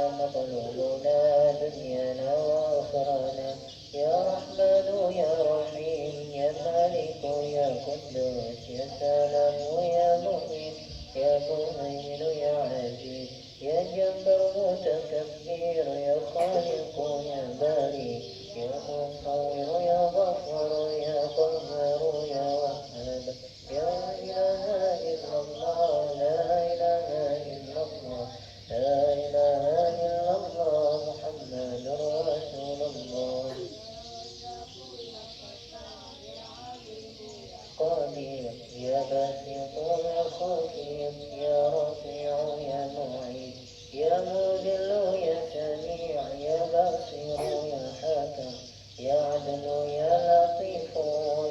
مطلوبنا دنيانا وأخرانا. يا رحمن يا رحيم يا مالك يا قدوس يا سلام يا مؤمن يا مهيمن يا عزيز يا جبار متكبر يا خالق يا باري يا مصور يا غفور يا قهار يا وهاب. يا إله إلا الله لا إله إلا الله لا إله إلا الله محمد رسول الله. قدير يا باسط يا خفيف يا رفيع يا معيد يا مذل يا سميع يا بصير يا حكم يا عدل يا لطيف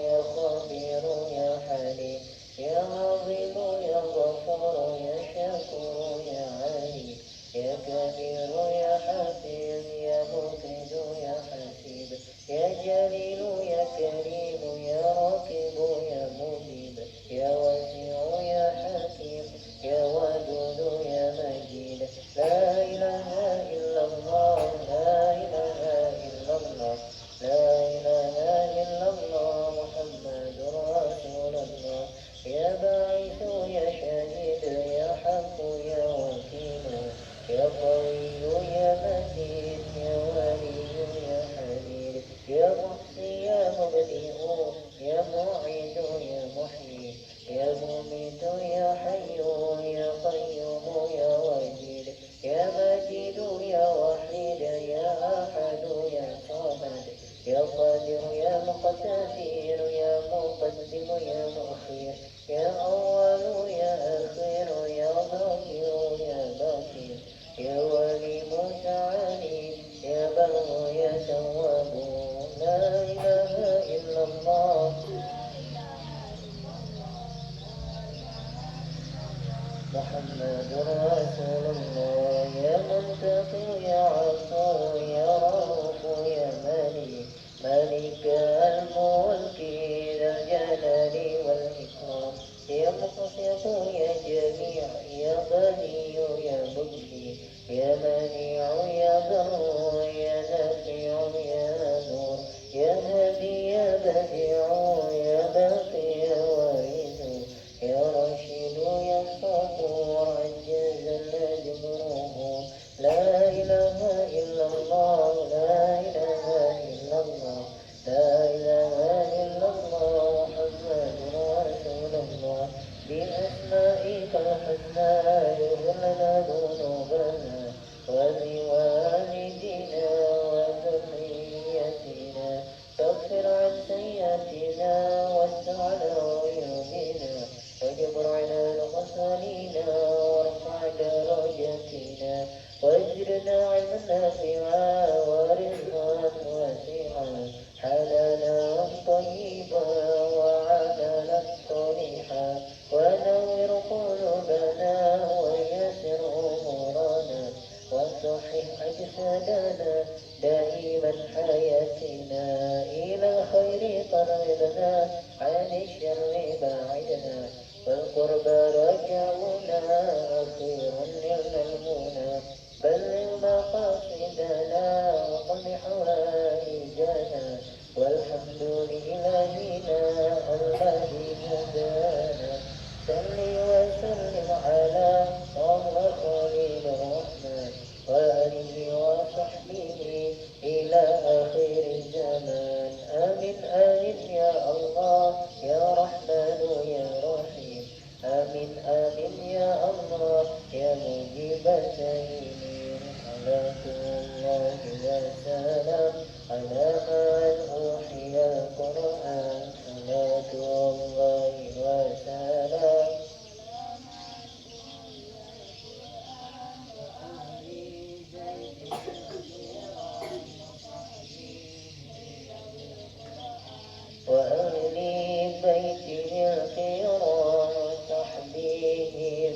يا خبير يا حليم يا عظيم يا غفور يا شكور يا عليم يا كبير يا حفيظ يا مفيد يا حسيب يا جليل يا كريم يا راكب يا مجيب يا واسع يا حكيم يا ودود يا مجيد. لا إله إلا الله لا إله إلا الله لا إله إلا الله محمد رسول الله. يا باعث يا شهيد يا حق يا وكيل يا قوي يا متين يا ولي يا حميد يا محصي يا مبدئ يا معيد يا محيي يا مميت يا حي يا قيوم يا وجيد يا مجيد يا وحيد يا أحد يا صمد يا قادر يا مقتدر يا مقدم يا مؤخر يا أول يا آخر يا ظاهر يا باطن يا ولي متعالي يا بر يا تواب. لا إله إلا الله محمد رسول الله. يا منتقي يا عفو يا رؤوف يا مليك ملك الملك ذا الجلال والإكرام يا مقسط يا جميع يا غني يا مبدي يا منيع يا بر يا نافع يا نور يا هادي يا بديع يا باقي يا وارث يا رشيد يا صبور عجز الجبروه. لا إله إلا الله لا إله إلا الله لا إله إلا الله محمد رسول الله. بأسمائك الحسنى اغفر لنا ذنوبنا ولوالدنا وذريتنا واغفر عن سيئاتنا واستر على عيوبنا واجبر على نقصاننا وارفع درجاتنا واجرنا علما نافعا ورزقا واسعا حلالا طيبا وعملا صالحا ونور قلوبنا ويسر امورنا وصحح اجسادنا دائما حياتنا الى الخير طريقنا عن الشر باعدنا والقرب رجعنا أخيرا نلنا المنى بلغ مقاصدنا وقض حوائجنا والحمد لإلهنا الذي هدانا. صل وسلم على طه خليل الرحمن وآله وصحبه إلى آخر الزمان. آمين آمين يا الله يا رحمن يا رحيم آمين آمين يا الله يا مجيب السائلين. صلاة الله وسلام على من أوحي القرآن صلاة الله وسلام وأهل بيته الكرام وصحبه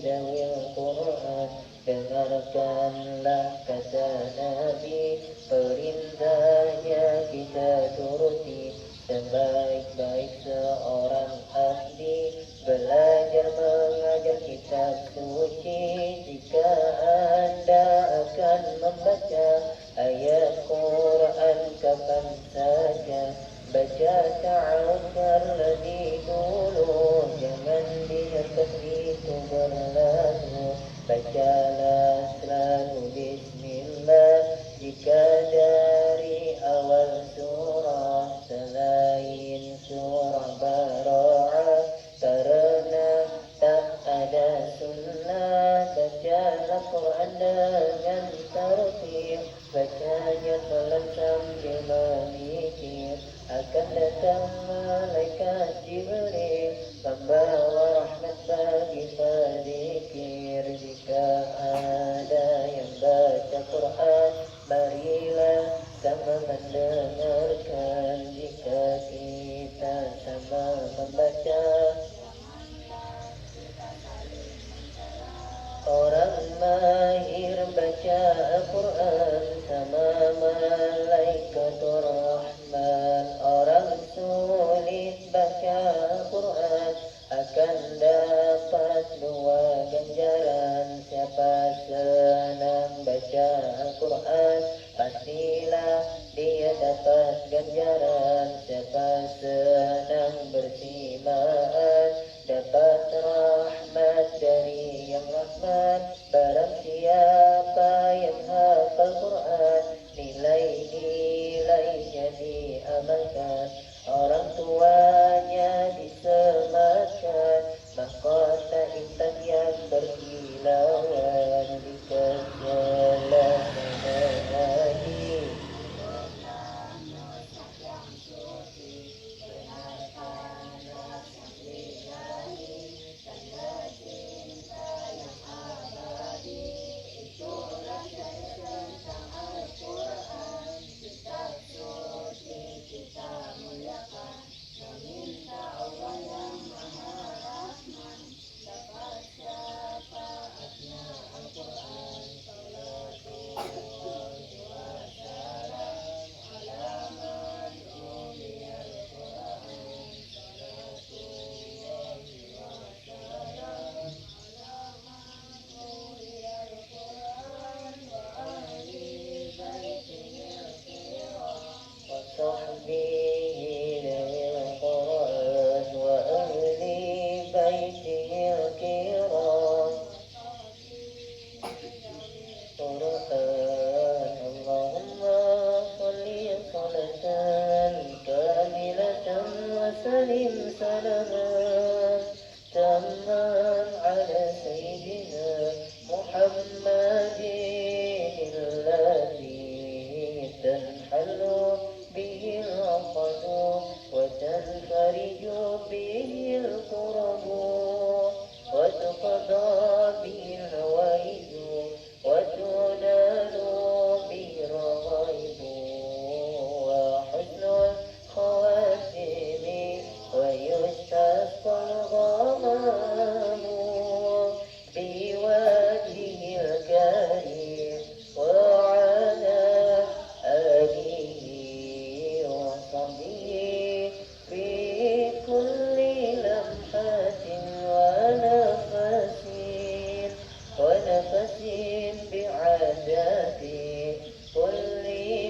ذوي القرآن dengarkan kata Nabi perintahnya kita turuti sebaik-baik seorang ahli belajar mengajar kitab suci. Jika Anda akan membaca ayat Quran kapan saja. Baca ta'akkar lebih dulu, jangan biarkan itu berlalu. Bacalah selalu bismillah jika dari awal surah selain surah Bara'ah, karena tak ada sunnah. Bacalah Quran dengan tartil, bacanya pelan sambil memikir. Akan datang malaikat Jibril membawa rahmat bagi padzikir. Jika ada yang baca Quran, marilah sama mendengarkan. Jika kita sama membaca, orang mahir baca Al-Quran sama malaikatur Rahman. Orang sulit baca Al-Quran akan dapat dua ganjaran. Siapa senang baca Al-Quran, pastilah dia dapat ganjaran. Siapa senang bersimaan, dapat rahmat dari yang rahman. Barang siapa yang hafal Quran, nilai-nilainya diamalkan. Orang tuanya disematkan mahkota intan yang berkilauan. Dikejalah mengaji وصحبه للقرآن وأهل بيته الكرام. قرآن اللهم صل صلاة كاملة وسلم سلاما تاما على سيدنا محمد الذي تنحل به العقد وتنفرج به الكرب وتقضى به الهوائج وتنال به الرغائب وحسن الخواتم ويستسقى الغمام بوجهه الكريم وعلى آله وصحبه في كل لمحة ونفس بعادات كل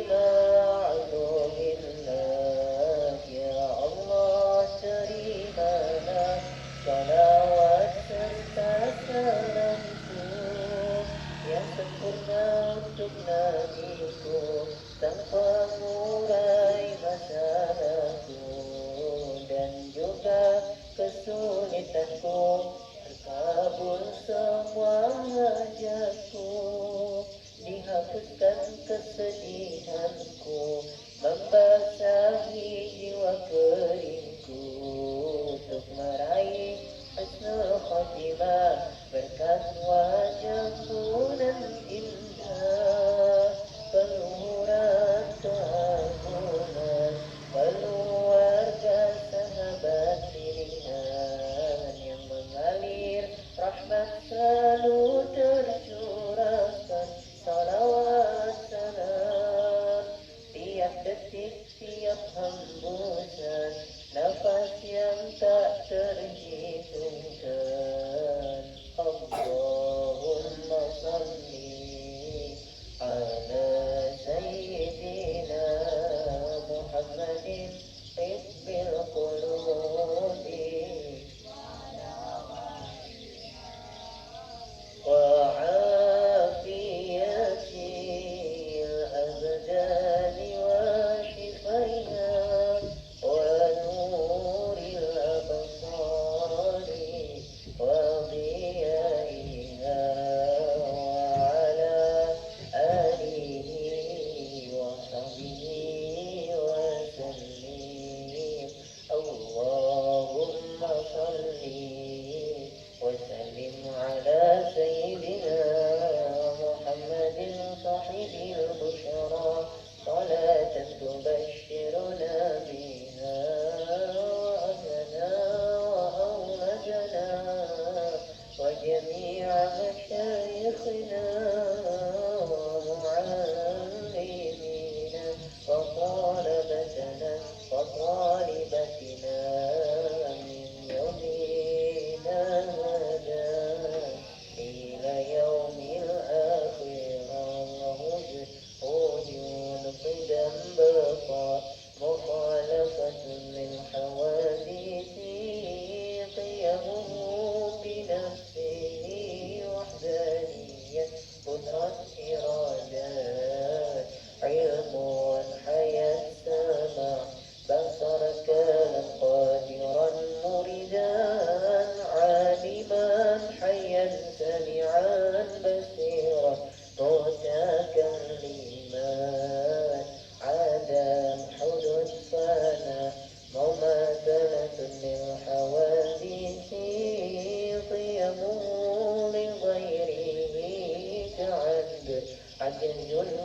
معلوم لك يا الله. تريمنا صلوات serta salamku yang sempurna untuk nabiku, tanpa murai masalahku dan juga kesulitanku. Terkabul semua hajatku, dihapuskan kesedihanku, membasahi jiwa keringku untuk meraih husnul khotimah berkat wajahku nan indah. Peluhuran keagungan keluarga sahabat pilihan yang mengalir rahmat selalu tercurahkan. Salawat salam tiap detik tiap hamba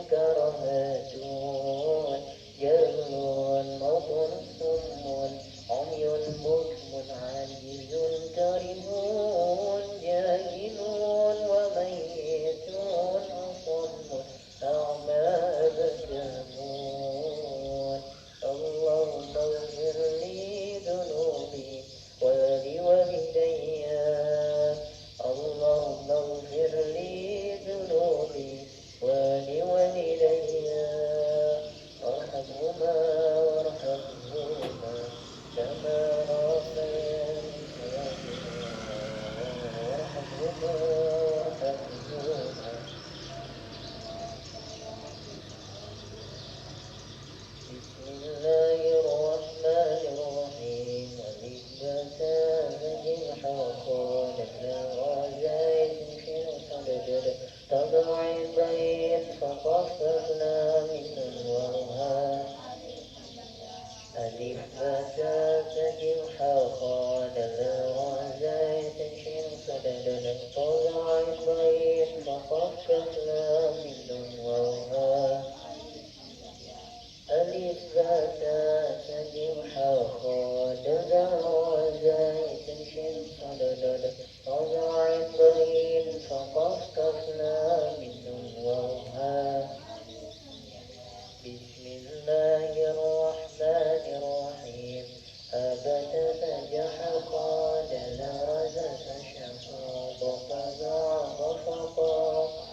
كرهاتون جهل موت صم عمي بكم عاجز كرهون جاهل وميت أصم أعمى بكمون اللهم اغفر لي ذنوبي ولوالدي اللهم اغفر لي ذنوبي ولوالدي وارحمهما كما ربياني صغيرا وارحمهما بسم الله الرحمن الرحيم الإثباتان الحقان الغازين في صدد تضعيفين فقصفنا من الوهاب الإثباتان الحقان الغازين في صدد تضعيفين فقصفنا من الوهاب الإثباتات جمحا خالد وزيت شمس صدد وضع ضرين فقصصنا من ووها بسم الله الرحمن الرحيم أبت فجح قال لرز فشقا وقضى وفقا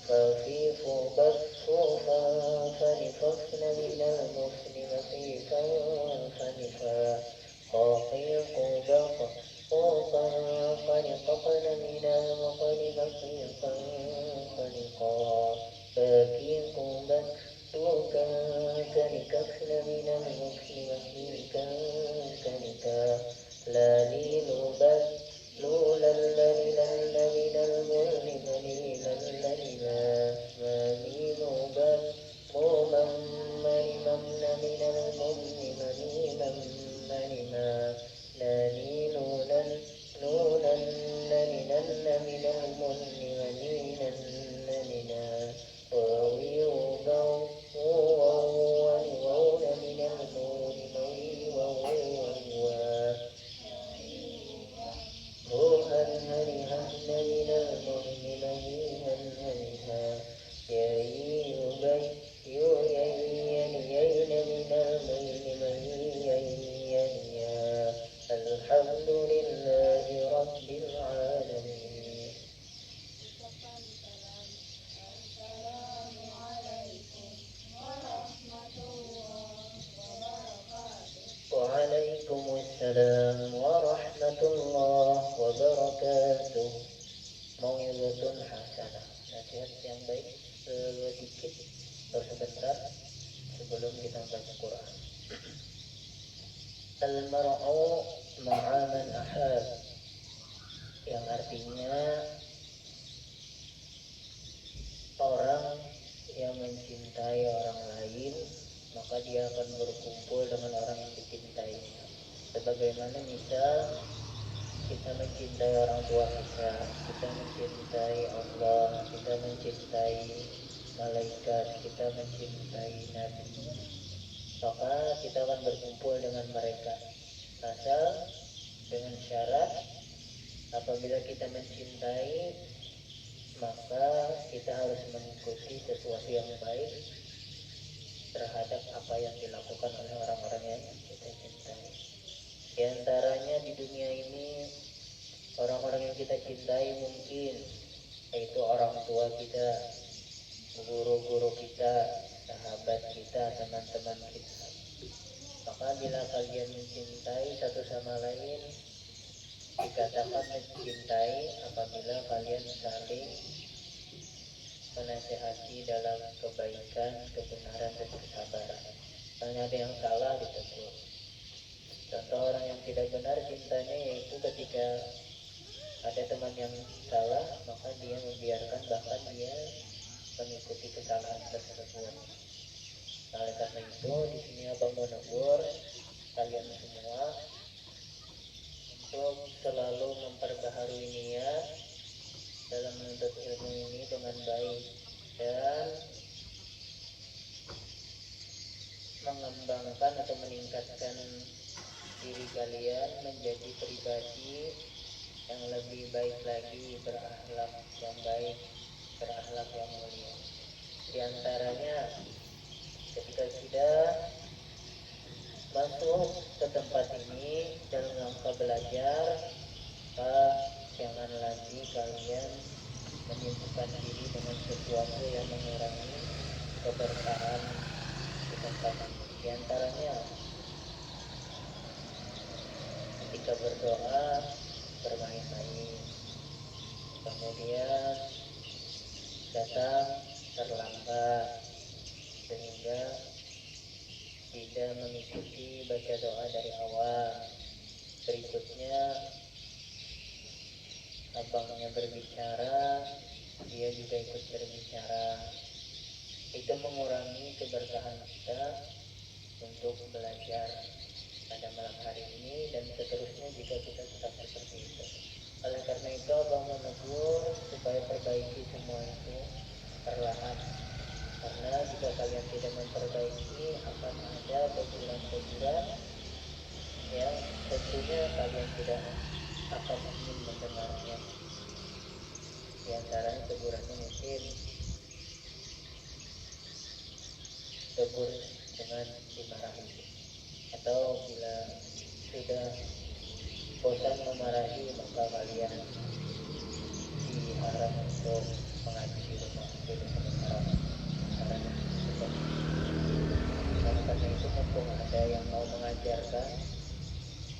خفيف فلفصل من المسلم سيفا فلفا خاقيق بق قوقا قلققن من المقلب قيقا قلقا باكيق بكوكا كلكفل من المكسل كيكا كلكا لا ليل بل لولا للل من المظلم ليلا للما ما ليل بل موما مرممن من المظلم ليلا للما لا ليل نونا لنن من المظلم ليلا للما ووي وغو ووون من النور موي ووو روحا هرها من المهم مهيها هرها يين بي يين من المهم مهيا الحمد لله رب العالمين. وعليكم السلام ورحمة الله wabarakatuh. Mau'izatun hasanah, nasihat yang baik sedikit atau sebentar sebelum kita baca Quran. Al-mar'u ma'a man ahab, yang artinya orang yang mencintai orang lain maka dia akan berkumpul dengan orang yang dicintainya. Sebagaimana misal kita mencintai orang tua kita mencintai Allah, kita mencintai malaikat, kita mencintai Nabi, maka kita akan berkumpul dengan mereka. Asal dengan syarat apabila kita mencintai maka kita harus mengikuti sesuatu yang baik terhadap apa yang dilakukan oleh orang-orang yang kita cintai. Di antaranya di dunia ini orang-orang yang kita cintai mungkin yaitu orang tua kita, guru-guru kita, sahabat kita, teman-teman kita. Maka bila kalian mencintai satu sama lain, dikatakan mencintai apabila kalian saling menasihati dalam kebaikan, kebenaran, dan kesabaran. Misalnya ada yang salah ditegur. Contoh orang yang tidak benar cintanya yaitu ketika ada teman yang salah, maka dia membiarkan, bahkan dia mengikuti kesalahan tersebut. Nah, oleh karena itu di sini abang menegur kalian semua untuk selalu memperbaharui niat dalam menuntut ilmu ini dengan baik dan mengembangkan atau meningkatkan diri kalian menjadi pribadi yang lebih baik lagi, berakhlak yang baik, berakhlak yang mulia. Di antaranya ketika sudah masuk ke tempat ini dalam rangka belajar, maka jangan lagi kalian menyibukkan diri dengan sesuatu yang mengurangi keberkahan di tempat ini. Di antaranya ketika berdoa bermain-main, kemudian datang terlambat sehingga tidak mengikuti baca doa dari awal. Berikutnya abangnya berbicara, dia juga ikut berbicara. Itu mengurangi keberkahan kita untuk belajar pada malam hari ini dan seterusnya jika kita tetap seperti itu. Oleh karena itu abang menegur supaya perbaiki semua itu perlahan. Karena jika kalian tidak memperbaiki akan ada teguran-teguran yang tentunya kalian tidak akan ingin mendengarnya. Di antaranya tegurannya mungkin tegur dengan dimarahi, atau bila sudah bosan memarahi maka kalian diharap untuk mengaji di rumah, itu sementara karena mumpung ada yang mau mengajarkan,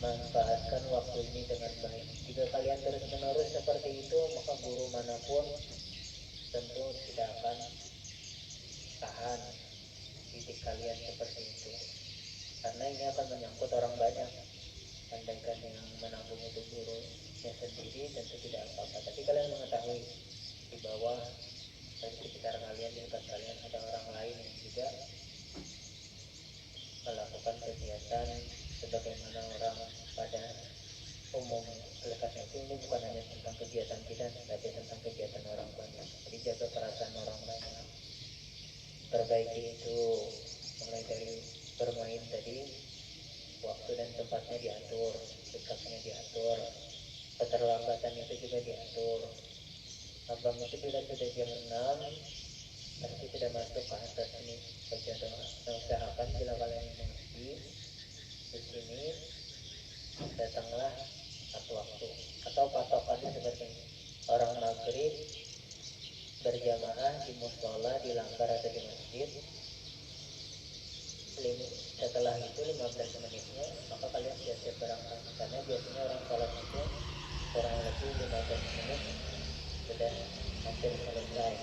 manfaatkan waktu ini dengan baik. Jika kalian terus menerus seperti itu, maka guru manapun tentu tidak akan tahan didik kalian seperti itu, karena ini akan menyangkut orang banyak. Andaikan yang menanggung itu gurunya sendiri tentu tidak apa-apa, tapi kalian mengetahui di bawah dan sekitar kalian, di dekat kalian ada orang lain yang juga melakukan kegiatan sebagaimana orang pada umumnya. Oleh karena itu ini bukan hanya tentang kegiatan kita, tapi tentang kegiatan orang banyak. Jadi jaga perasaan orang banyak, perbaiki itu mulai dari bermain tadi, waktu dan tempatnya diatur, sikapnya diatur, keterlambatan itu juga diatur. Abang itu bila sudah jam 6 pasti sudah masuk ke atas ini baca doa. Nah, usahakan bila kalian mengisi di sini datanglah satu waktu, atau patokannya seperti ini: orang maghrib berjamaah di musola, di langgar atau di masjid. Setelah itu 15 menitnya maka kalian siap-siap berangkat, karena biasanya orang sholat itu kurang lebih 15 menit sudah hampir selesai.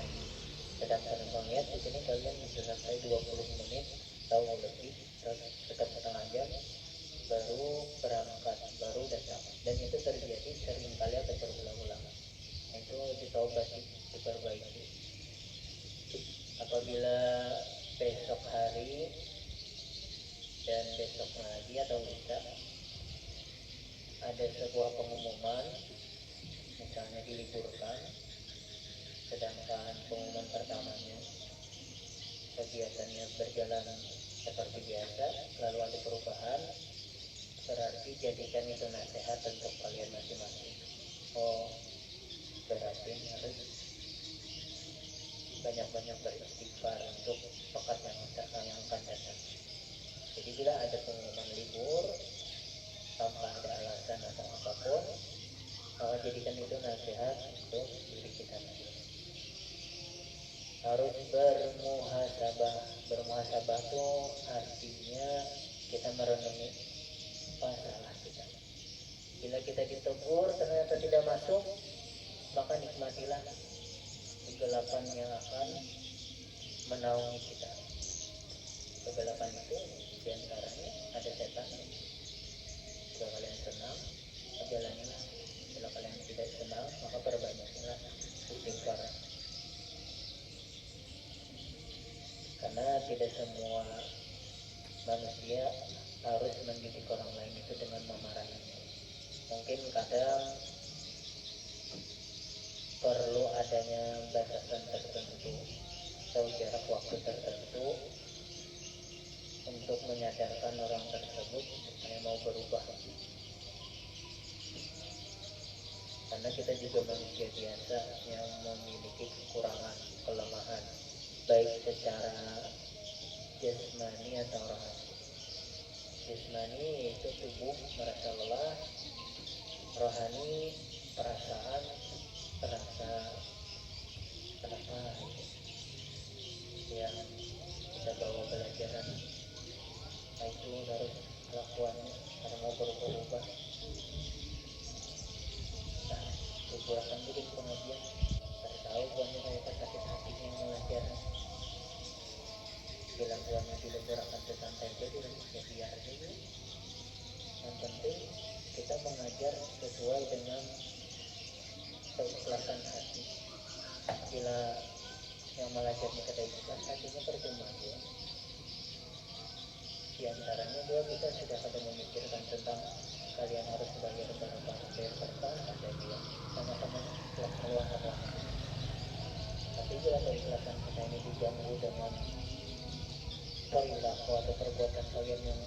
Sedangkan mengingat di sini kalian bisa sampai 20 menit atau lebih, sekitar setengah jam baru berangkat, baru datang. Dan itu terjadi sering kali atau berulang-ulang. Itu ditobati, diperbaiki. Apabila besok hari dan besok lagi atau lusa ada sebuah pengumuman, misalnya diliburkan, sedangkan pengumuman pertamanya kegiatannya berjalan seperti biasa, lalu ada perubahan, berarti jadikan itu nasihat untuk kalian masing-masing. Oh, berarti harus banyak-banyak beristighfar untuk pekan yang akan datang. Jadi bila ada pengumuman libur tanpa ada alasan atau apapun, maka jadikan itu nasihat untuk diri kita sendiri. Harus bermuhasabah. Bermuhasabah itu artinya kita merenungi apa salah kita. Bila kita ditegur ternyata tidak masuk, maka nikmatilah kegelapan yang akan menaungi kita. Kegelapan itu diantaranya ada setan. Jika kalian senang, jalanilah. Bila kalian tidak senang, maka perbanyaklah istighfar. Karena tidak semua manusia harus mendidik orang lain itu dengan memarahi. Mungkin kadang perlu adanya batasan tertentu atau jarak waktu tertentu untuk menyadarkan orang tersebut supaya mau berubah. Karena kita juga manusia biasa yang memiliki kekurangan, kelemahan, baik secara jasmani atau rohani. Jasmani itu tubuh merasa lelah, rohani perasaan terasa kenapa yang kita bawa pelajaran. Nah, itu harus kelakuannya karena mau berubah. Nah, liburkan dulu pengajian, tahu buahnya mereka sakit hatinya yang belajar. Bilang buahnya diliburkan sesantai aja dulu, ya biar dulu. Yang penting kita mengajar sesuai dengan keikhlasan hati. Bila yang belajarnya kita ikhlas, hatinya percuma ya. Di antaranya juga kita sudah pada memikirkan tentang kalian harus bayar berapa, ada dia sama-sama ikhlas meluangkan waktu. Tapi bila keikhlasan kita ini diganggu dengan perilaku atau perbuatan kalian yang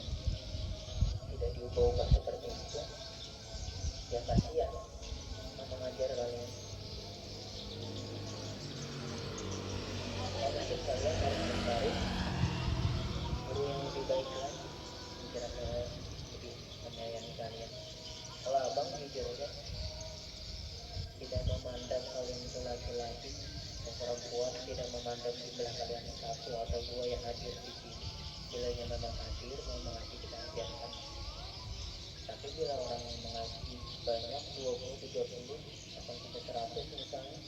tidak diubah-ubah seperti itu, ya kasihan mengajar kalian. Mungkin kalian harus mencari guru yang lebih baik lagi, kira-kira lebih menyayangi kalian. Kalau abang jujur aja, tidak memandang kalian itu laki-laki atau perempuan, tidak memandang jumlah kalian satu atau dua yang hadir di sini. bilanya memang hadir mau mengaji kita ajarkan. Tapi bila orang yang mengaji banyak 20, 30 bahkan sampai 100 misalnya,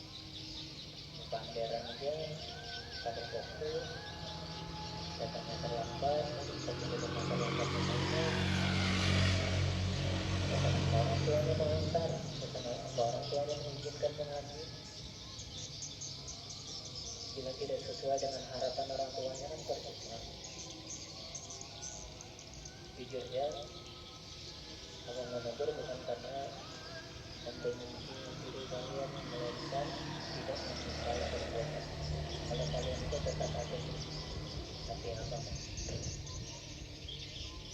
panderan aja pada fokus, datangnya terlambat, tapi datangnya terlambat misalnya, datang orang tuanya mengantar, datang orang tuanya mengizinkan mengaji. Bila tidak sesuai dengan harapan orang tuanya kan percuma. Jujur ya, abang menegur bukan karena membenci diri kalian, melainkan tidak menyesal perbuatan. Kalau kalian itu tetap ada di hati abang,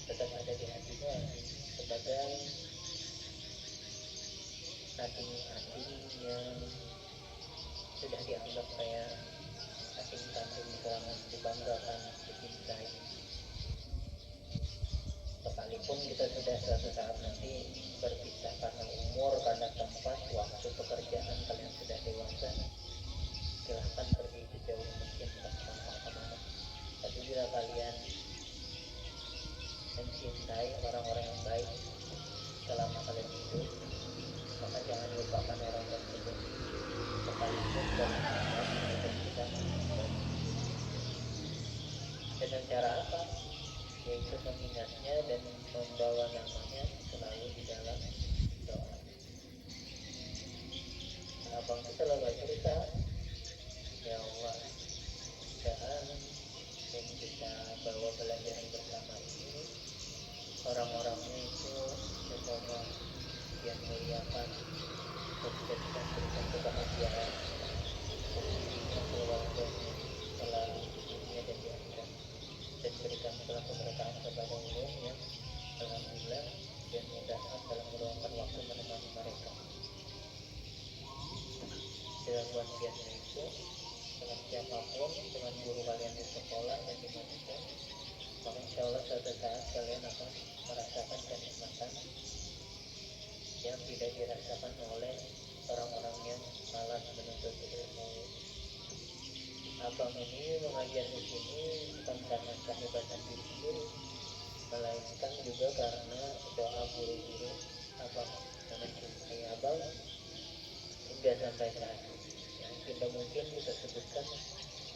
tetap ada di hatinya sebagai anting-anting yang sudah dianggap kayak anting kandung selama dibanggakan, dicintai. Sekalipun kita sudah suatu saat nanti berpisah karena umur, karena tempat, waktu, pekerjaan, kalian sudah dewasa, silahkan pergi sejauh mungkin kemana-mana. Tapi bila kalian mencintai orang-orang yang baik selama kalian hidup, maka jangan lupakan orang tersebut. Sekalipun dalam keadaan mereka kita dengan cara apa? Yaitu mengingatnya dan membawa namanya selalu di dalam doa. Abang itu selalu cerita, ya Allah, mudah-mudahan yang kita bawa pelajaran bersama ini orang-orangnya itu semua yang muliakan, dan kita berikan kebahagiaan dan keluarganya selalu di dunia dan di akhirat, dan berikan pula keberkahan kepada ulun yang alhamdulillah dan mudahan dalam meluangkan waktu menemani mereka. Dalam buat biasa itu dengan siapapun, dengan guru kalian di sekolah dan dimanapun, maka insya Allah suatu saat kalian akan merasakan kenikmatan yang tidak dirasakan oleh orang-orang yang malas menuntut ilmu. Abang ini mengajar di sini bukan karena kehebatan diri sendiri, melainkan juga karena doa guru-guru abang yang mencintai abang hingga sampai saat ini. Ya, tidak mungkin kita sebutkan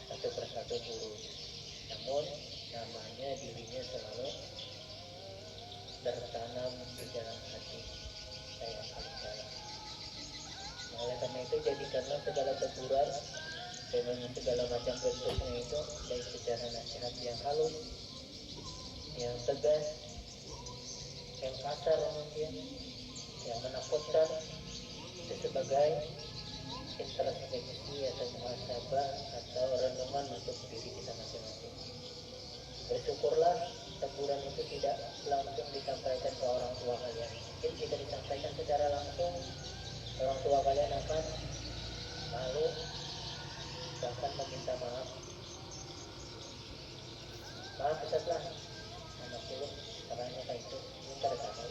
satu persatu guru, namun namanya dirinya selalu tertanam di dalam hati saya yang paling dalam. Nah, oleh karena itu jadikanlah segala teguran dengan segala macam bentuknya itu, baik secara nasihat yang halus, yang tegas, yang kasar mungkin, yang menakutkan, itu sebagai introspeksi atau muhasabah atau renungan untuk diri kita masing-masing. Bersyukurlah teguran itu tidak langsung disampaikan ke orang tua kalian. Mungkin tidak disampaikan secara langsung, orang tua kalian akan malu, bahkan meminta maaf. Maaf Ustazlah, anak dulu caranya kayak itu, minta sama.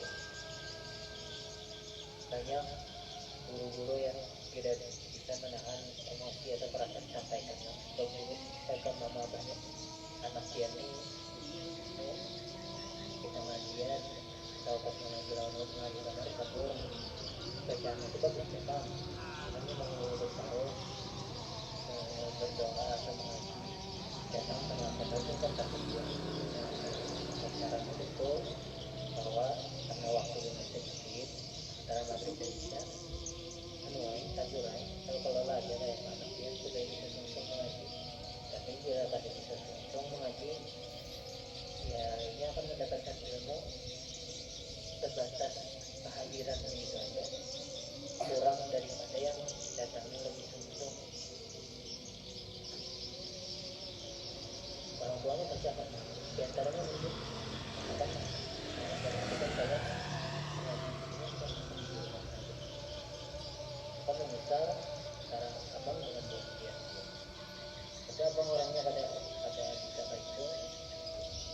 Banyak guru-guru yang tidak bisa menahan emosi atau perasaan sampaikan. Begitu saya mama banyak anak dia nih, kita ngajian, tahu pas mengajar orang ngaji kamar kabur, bacaan itu bagus memang, hanya mengulang tahun berdoa atau mengaji, datang terlambat itu kan tapi dia caranya betul bahwa karena waktunya sedikit antara maghrib dan isya, anuai tajurai kalau aja kayak anak dia sudah bisa langsung mengaji, tapi bila pada bisa langsung mengaji, ya ini akan mendapatkan ilmu sebatas kehadiran itu aja, kurang daripada yang datangnya lebih sungsung. Orang tuanya pasti akan diantaranya mungkin akan kita banyak akan menyesal sekarang abang dengan demikian. Tapi abang orangnya pada bisa kayak itu,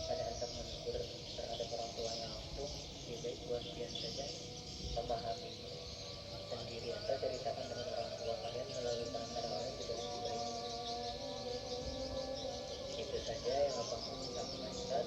pada asal menegur terhadap orang tuanya langsung, lebih baik buat dia saja memahami sendiri atau ceritakan dengan orang tua kalian melalui perantara kalian juga lebih baik. Itu saja yang abang sampaikan.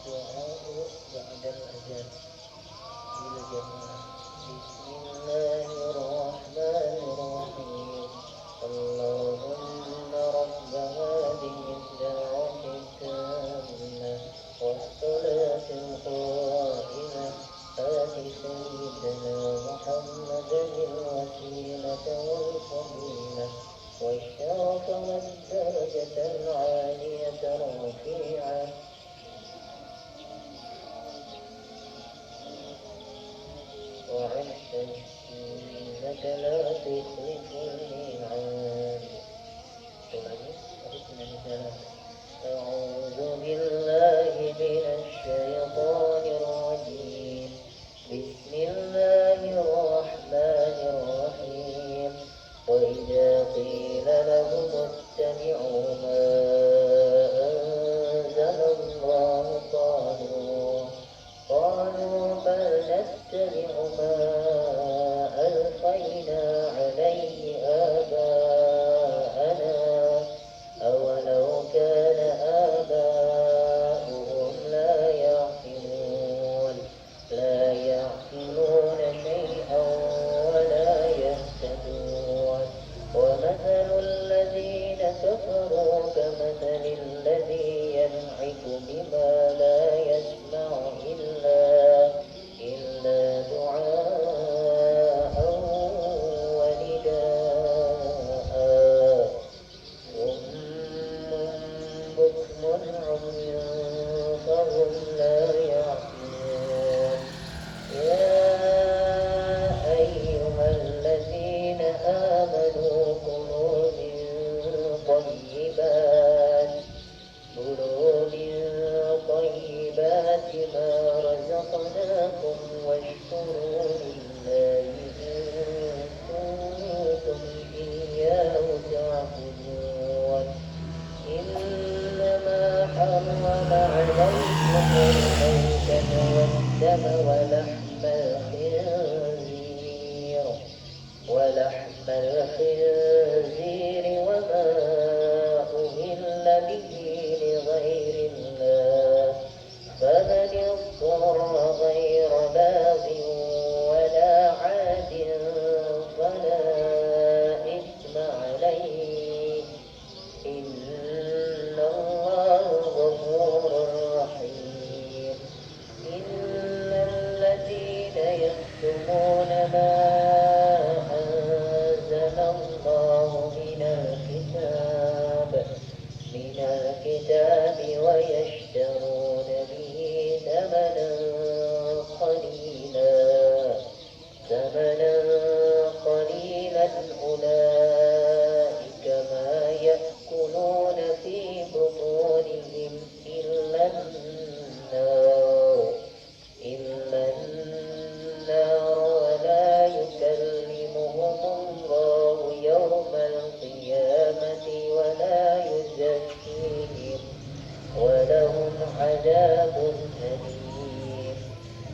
الدعاء بعد الأذان بالجماعة. بسم الله الرحمن الرحيم. اللهم رب هذه الدعوة التامة والصلاة القائمة آت سيدنا محمدا الوسيلة والفضيلة والشرف والدرجة العالية الرفيعة وعدت إنك لا تخلف الميعاد. أعوذ بالله من الشيطان الرجيم. بسم الله الرحمن الرحيم. وإذا قيل لهم اتبعوا ما أنزل الله قالوا بل نتبع ما ألقينا عليه آباءنا أولو كان آباؤهم لا يعقلون شيئا ولا يهتدون. ومثل الذين كفروا كمثل الذي ينعق بما لا يسمع إلا دعاء ونداء صم بكم عمي فهم لا يعقلون. يا أيها الذين آمنوا كلوا من طيبات ما رزقناكم واشكروا لله إن كنتم إياه تعبدون. إنما حرم عليكم الميتة والدم ولحم الخنزير وما أهل به لغير الله فمن اضطر غير باغ ولا عاد فلا إثم عليه إن الله غفور رحيم. إن الذين يكتمون ما أنزل الله من الكتاب ويشترون به ثمنا قليلا أولئك ما يأكلون في بطونهم إلا النار ولا يكلمهم الله يوم القيامة ولا يزكيهم ولهم عذاب أليم.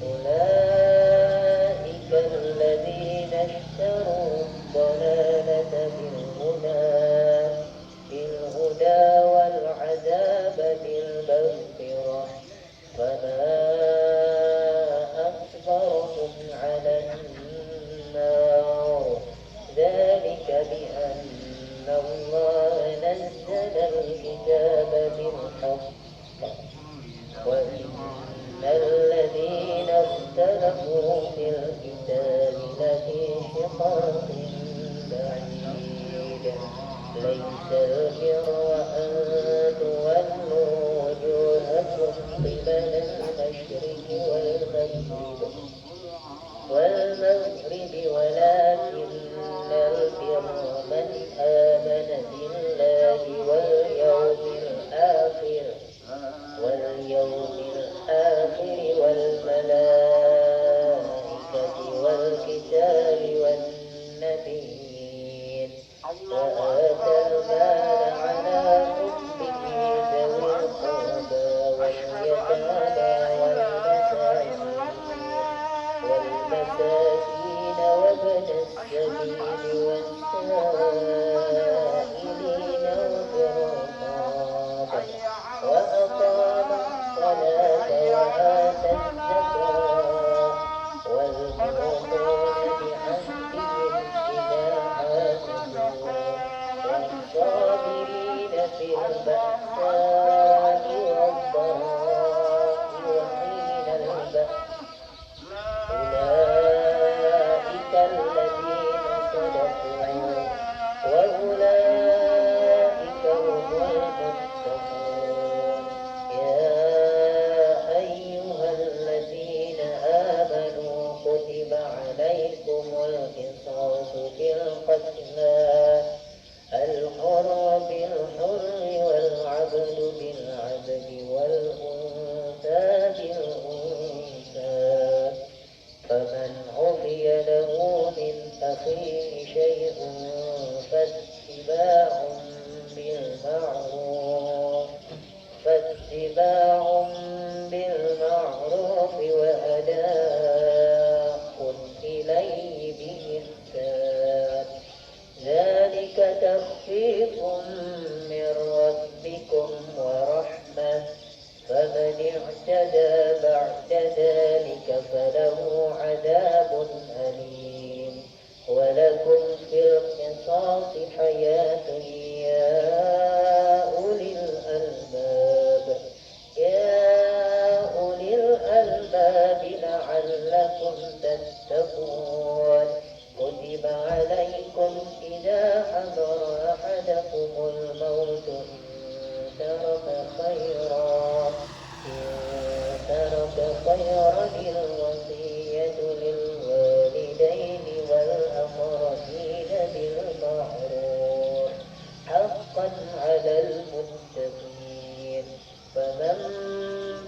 أولئك الذين اشتروا الضلالة بالهدى والعذاب بالمغفرة فما أكبرهم على النار ذلك بأن الله نزل الكتاب بالحق وإن الذين اختلفوا في الكتاب لفي شقاق بعيد. ليس البر أن تولوا وجوهكم قبل المشرق والمغرب ولكن البر من آمن بالله واليوم الآخر والملائكة والكتاب والنبيين وآتى المال على حبه ذوي القربى واليتامى والمساكين أداء إليه بإحسان ذلك تخفيف من ربكم ورحمة فمن اعتدى بعد ذلك فله عذاب أليم ولكم في القصاص حياة يا أولي الألباب لعلكم تتقون كتب عليكم إذا حضر أحدكم الموت إن ترك خيرا الوصية للوالدين والأقربين بالمعروف حقا على المتقين فمن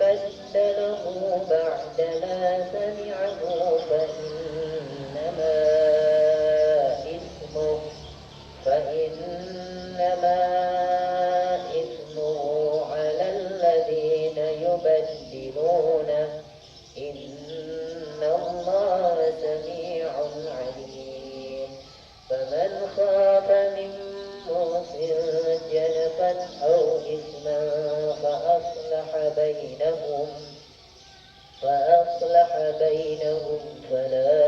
بدله بعدما سمعه فإنما إثمه على الذين يبدلونه إن الله سميع عليم فمن خاف من موص جنفا أو إثما فأصلح بينهم فلا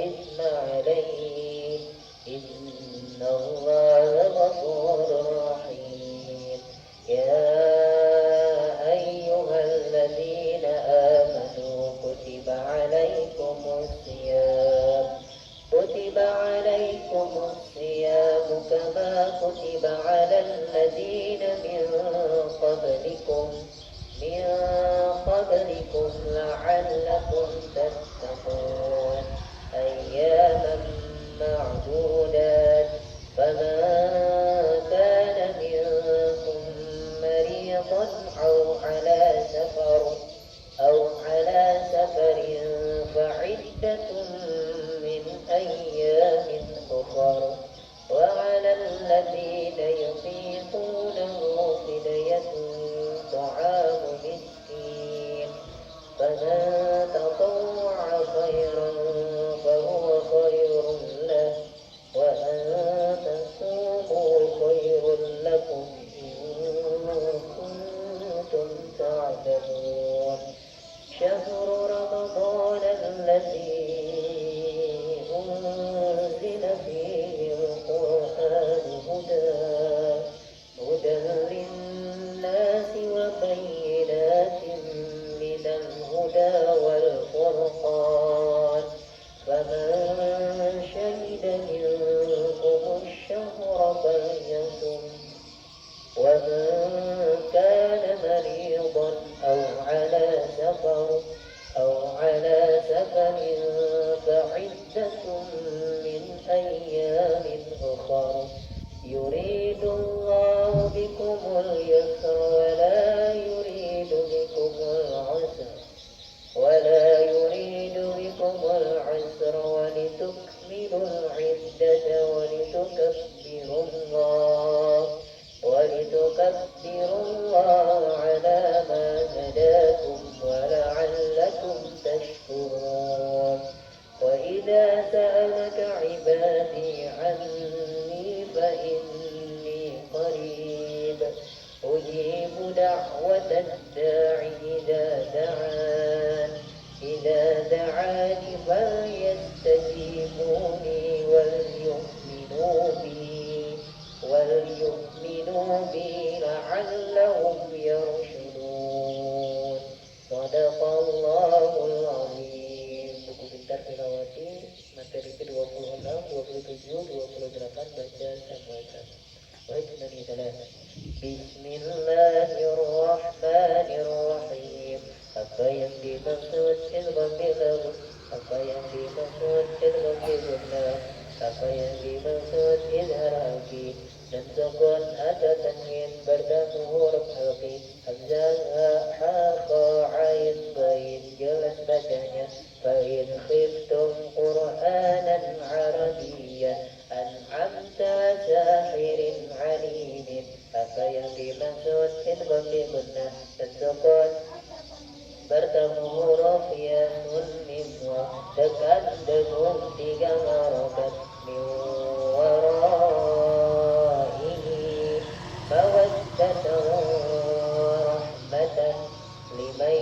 إثم عليه إن الله غفور رحيم يا أيها الذين آمنوا كتب عليكم الصيام كما كتب على الذين من قبلكم لعلكم تتقون أياما معدودات فمن كان منكم مريضا أو على سفر فعدة من أيام أخر وعلى الذين يطيقونه فدية طعام مسكين فمن تطوع خيرا فهو خير له وأن تصوموا خير لكم إن كنتم تعلمون شهر رمضان الذي أنزل فيه القرآن هدى للناس وبينات من الهدى والفرقان فمن شهد منكم الشهر فليصم ومن كان مريضا أو على سفر فعدة من أيام أخر يريد الله بكم اليسر ولا يريد بكم العسر ولتكملوا العدة ولتكبروا الله على ما هداكم ولعلكم تشكرون وإذا سألك عبادي عني فإني قريب أجيب دعوة الداع إذا دعاني فليستجيبوني وليؤمنوا بي لعلهم يرشدون صدق الله العظيم. Buku pintar tilawati materi ke-26, 27, 28 baca sama sama. Baik, dari salah. Bismillahirrahmanirrahim. Apa yang dimaksud ilmu bilang? Apa yang dimaksud ilmu bilang? Apa yang dimaksud izharaki? Dan sukun ada tanwin bertemu huruf halqi. Hamzah ha kha ain bain jelas bacanya. Fa in khiftum Qur'anan Arabiyyan an'amta sahirin alimin. Apa yang dimaksud idgham bi gunnah dan sukun bertemu huruf khafiyatun min wa takaddamu tiga harokat min waraihi mawaddatan wa rahmatan liman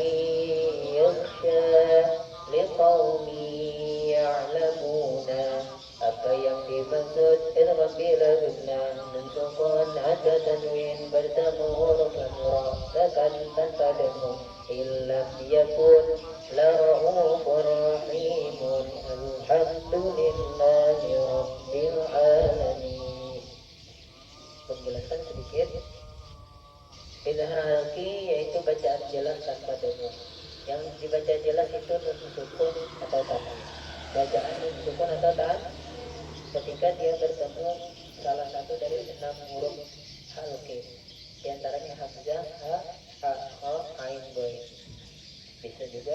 yakhsha liqaumin ya'lamuna. Apa yang dimaksud idgham bila guna nun sukun ada tanwin bertemu huruf lam takkan tanpa dengung illam yakun la raufur rahimun alhamdulillahi rabbil alamin. Penjelasan sedikit. Idgham halqi yaitu bacaan jelas tanpa dengung. Yang dibaca jelas itu nun sukun atau tanwin. Bacaan nun sukun atau tanwin ketika dia bertemu salah satu dari 6 huruf halqi, di antaranya hamzah, ha, kha, ain, ghain. Bisa juga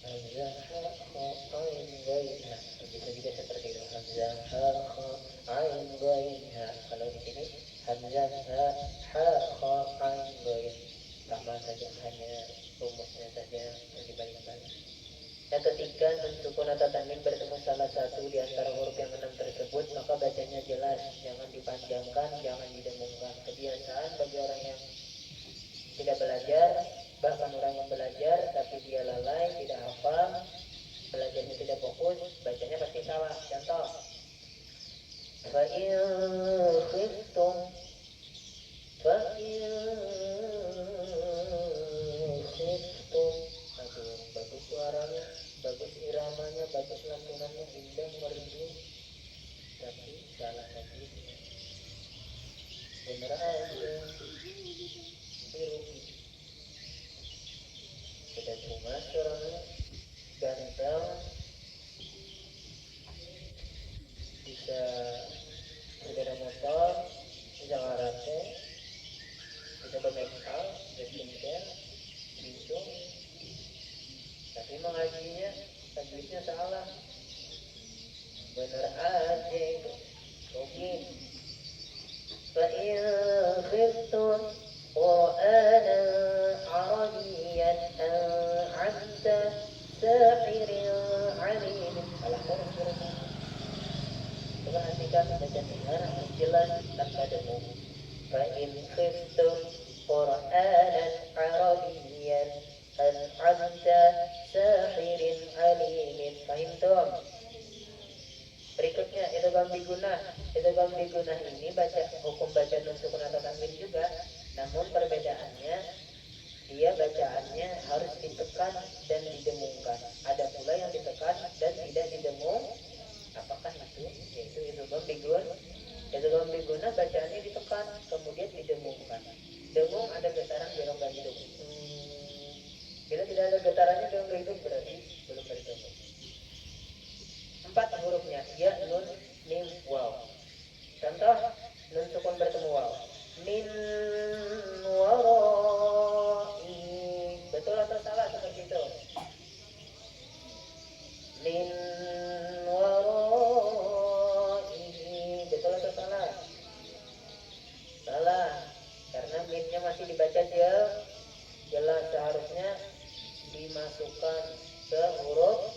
hamzah, ha, kha, ain, ghain. Bisa juga seperti itu, hamzah, ha, kha, ain, ghain. Kalau di sini hamzah, ha, kha, ain, ghain. Sama saja, hanya rumusnya saja yang dibalik-balik. Ketika nun sukun atau tanwin bertemu salah satu di antara huruf yang 6 tersebut, maka bacanya jelas, jangan dipanjangkan, jangan didengungkan. Kebiasaan bagi orang yang tidak belajar, bahkan orang yang belajar tapi dia lalai, tidak hafal, belajarnya tidak fokus, bacanya pasti salah. Contoh, fa in khiftum aduh, bagus suaranya, bagus iramanya, bagus lantunannya, indah, merdu, tapi salah hadisnya. Bener aja, rugi. Sudah cuma suaranya ganteng, bisa sepeda motor, bisa karate, bisa make up, bisa skincare, gitu. Tapi mengajinya tajwidnya salah. Bener aja itu. Oke. Fa in khiftum qur'anan arabiyyan anta sahirin alim. Salah terus. Perhatikan bacaan dengar jelas tanpa dengung. Fa in khiftum qur'anan arabiyyan anta sahirin alimin. Fahimtum? Berikutnya idgham bigunah. Idgham bigunah ini baca hukum baca nun sukun atau tanwin juga, namun perbedaannya dia bacaannya harus ditekan dan didengungkan. Ada pula yang ditekan dan tidak didengung. Apakah itu? Yaitu idgham bigunah. Idgham bigunah bacaannya ditekan kemudian didengungkan. Dengung ada getaran dalam hidup. Bila tidak ada getarannya dalam hidup berarti belum berdengung. 4 hurufnya ya, nun, mim, waw. Contoh nun sukun bertemu waw. Min warai. Betul atau salah seperti itu? Min warai. Betul atau salah? Salah. Karena minnya masih dibaca jelas, seharusnya dimasukkan ke huruf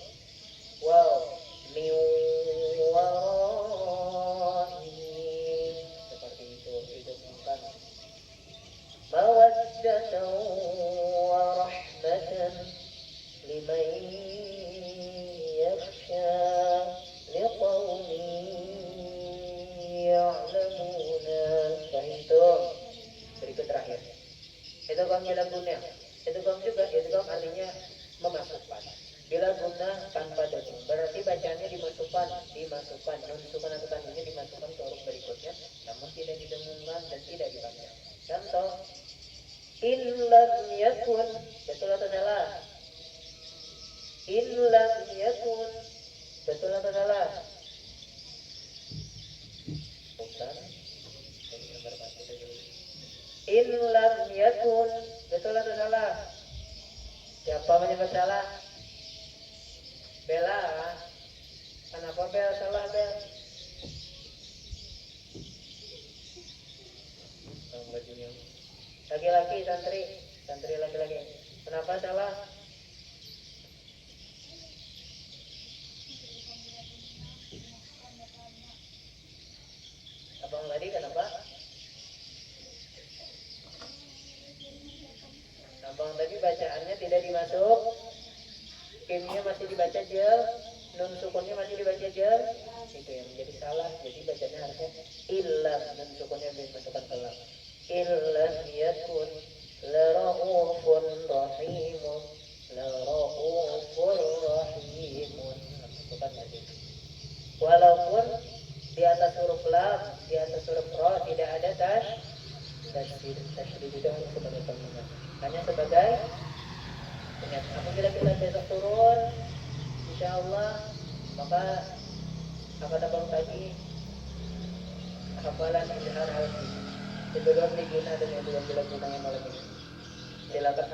waw. Min warai. Seperti itu didengungkan. Mawaddatan wa rahmatan liman yakhsha liqaumin ya'lamuna. Fahimtum? Berikut terakhir. Idgham bila gunnah. Idgham juga, idgham artinya memasukkan. Bila gunnah tanpa dengung, berarti bacaannya dimasukkan. Nun sukun atau tanwinnya dimasukkan ke huruf berikutnya, namun tidak didengungkan dan tidak dipanjangkan. Contoh, in lam yakun. Betul atau salah? In lam yakun. Betul atau salah? Bukan. In lam yakun. Betul atau salah? Siapa menyebut salah? Bella. Kenapa Bel salah, Bel? Bajunya Laki-laki santri laki-laki. Kenapa salah? Abang tadi kenapa? Abang tadi bacaannya tidak dimasuk, kimnya masih dibaca jel, nun sukunnya masih dibaca jel, itu yang menjadi salah. Jadi bacanya harusnya illam, nun sukunnya dimasukkan ke lam. Illam yakun laraufun rahimun, laraufun rahimun, masukkan tadi. Walaupun di atas huruf lam, di atas huruf ro tidak ada tasydid itu hanya sebagai pengingat, hanya sebagai ingat. Apabila kita besok turun, insya Allah, maka akan abang tadi hafalan Izhar Al-Fi sebelum diguna dan yang belum guna yang malam ini. Silakan